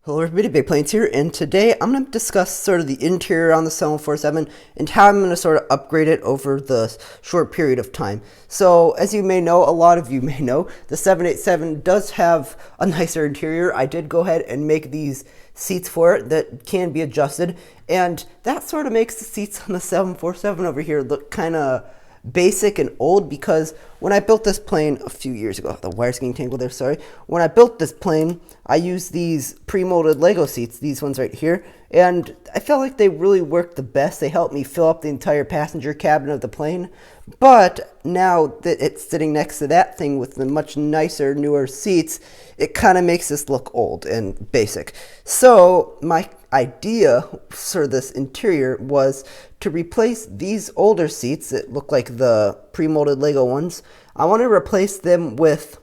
Hello everybody, Big Planes here, and today I'm going to discuss sort of the interior on the 747 and how I'm going to sort of upgrade it over the short period of time. So, as you may know, a lot of you may know, the 787 does have a nicer interior. I did go ahead and make these seats for it that can be adjusted, and that sort of makes the seats on the 747 over here look kind of basic and old, because when I built this plane a few years ago, the wire's getting tangled there, sorry. When I built this plane, I used these pre-molded Lego seats, these ones right here, and I felt like they really worked the best. They helped me fill up the entire passenger cabin of the plane. But now that it's sitting next to that thing with the much nicer, newer seats, it kind of makes this look old and basic. So my idea for this interior was to replace these older seats that look like the pre-molded Lego ones. I want to replace them with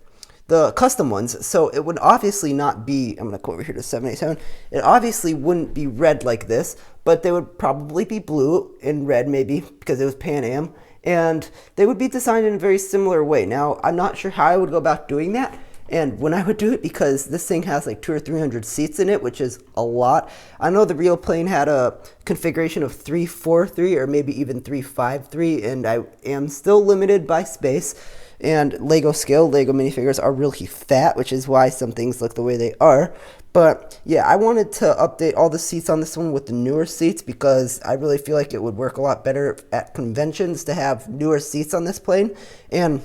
the custom ones, so it would obviously not be, I'm going to go over here to 787, it obviously wouldn't be red like this, but they would probably be blue and red maybe, because it was Pan Am, and they would be designed in a very similar way. Now, I'm not sure how I would go about doing that, and when I would do it, because this thing has like 200 or 300 seats in it, which is a lot. I know the real plane had a configuration of 343 or maybe even 353, and I am still limited by space. And Lego scale, Lego minifigures are really fat, which is why some things look the way they are. But yeah, I wanted to update all the seats on this one with the newer seats, because I really feel like it would work a lot better at conventions to have newer seats on this plane. And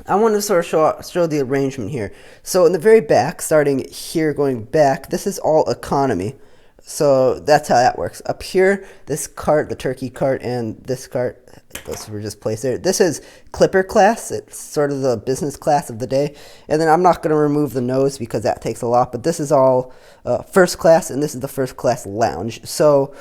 I want to sort of show the arrangement here. So in the very back, starting here going back, this is all economy. So that's how that works. Up here, this cart, the turkey cart, and this cart, those were just placed there. This is Clipper class. It's sort of the business class of the day. And then I'm not going to remove the nose because that takes a lot. But this is all first class, and this is the first class lounge. So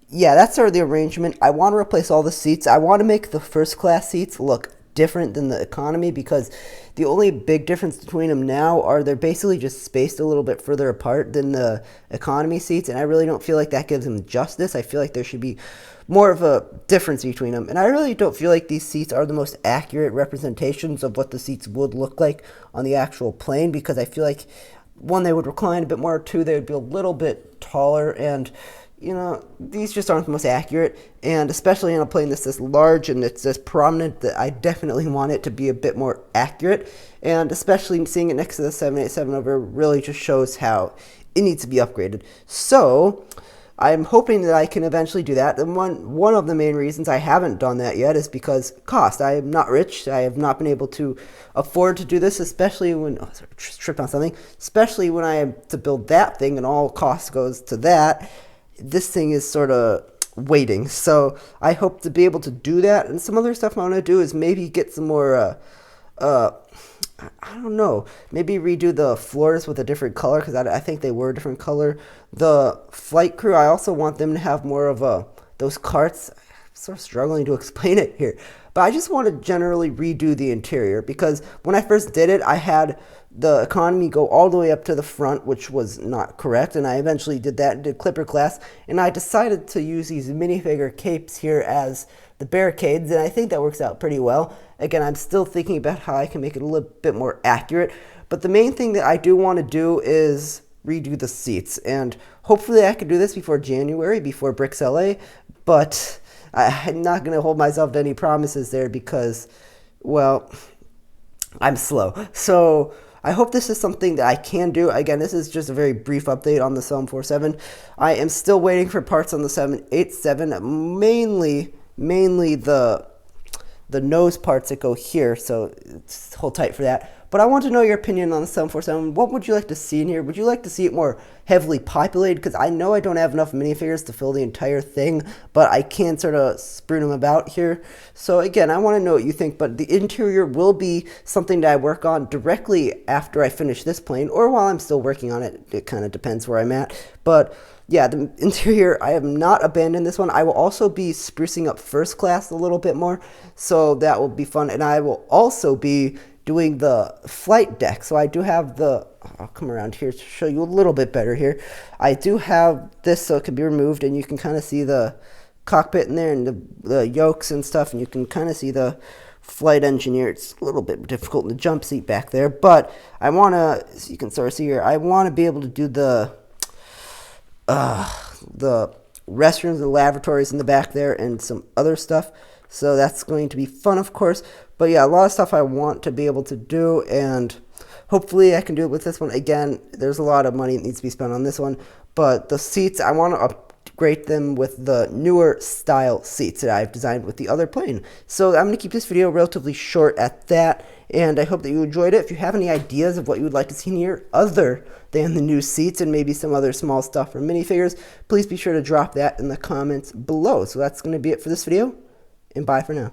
yeah, that's sort of the arrangement. I want to replace all the seats. I want to make the first class seats look different than the economy, because the only big difference between them now are they're basically just spaced a little bit further apart than the economy seats, and I really don't feel like that gives them justice. I feel like there should be more of a difference between them, and I really don't feel like these seats are the most accurate representations of what the seats would look like on the actual plane, because I feel like, one, they would recline a bit more, two, they would be a little bit taller, and you know, these just aren't the most accurate, and especially in a plane that's this large and it's this prominent, that I definitely want it to be a bit more accurate, and especially seeing it next to the 787 over really just shows how it needs to be upgraded. So I'm hoping that I can eventually do that, and one of the main reasons I haven't done that yet is because cost. I am not rich. I have not been able to afford to do this, especially when, oh, sorry, tripped on something, especially when I have to build that thing and all cost goes to that. This thing is sort of waiting, so I hope to be able to do that. And some other stuff I want to do is maybe get some more I don't know, maybe redo the floors with a different color, because I think they were a different color. The flight crew, I also want them to have more of those carts. I'm sort of struggling to explain it here, but I just want to generally redo the interior, because when I first did it, I had the economy go all the way up to the front, which was not correct, and I eventually did that and did Clipper class, and I decided to use these minifigure capes here as the barricades, and I think that works out pretty well. Again, I'm still thinking about how I can make it a little bit more accurate, but the main thing that I do want to do is redo the seats, and hopefully I can do this before January, before Bricks LA, but I'm not going to hold myself to any promises there, because, well, I'm slow. So I hope this is something that I can do. Again, this is just a very brief update on the 747. I am still waiting for parts on the 787, mainly the nose parts that go here, so hold tight for that. But I want to know your opinion on the 747. What would you like to see in here? Would you like to see it more heavily populated? Because I know I don't have enough minifigures to fill the entire thing, but I can sort of spread them about here. So again, I want to know what you think, but the interior will be something that I work on directly after I finish this plane, or while I'm still working on it. It kind of depends where I'm at. But yeah, the interior, I have not abandoned this one. I will also be sprucing up first class a little bit more, so that will be fun. And I will also be doing the flight deck. So I do have I'll come around here to show you a little bit better here. I do have this so it can be removed, and you can kind of see the cockpit in there and the yokes and stuff, and you can kind of see the flight engineer. It's a little bit difficult in the jump seat back there, but I want to, as you can sort of see here, I want to be able to do the the restrooms and lavatories in the back there and some other stuff. So that's going to be fun, of course. But yeah, a lot of stuff I want to be able to do, and hopefully I can do it with this one. Again, there's a lot of money that needs to be spent on this one, but the seats, I want to upgrade them with the newer style seats that I've designed with the other plane. So I'm going to keep this video relatively short at that, and I hope that you enjoyed it. If you have any ideas of what you would like to see here other than the new seats and maybe some other small stuff or minifigures, please be sure to drop that in the comments below. So that's going to be it for this video, and bye for now.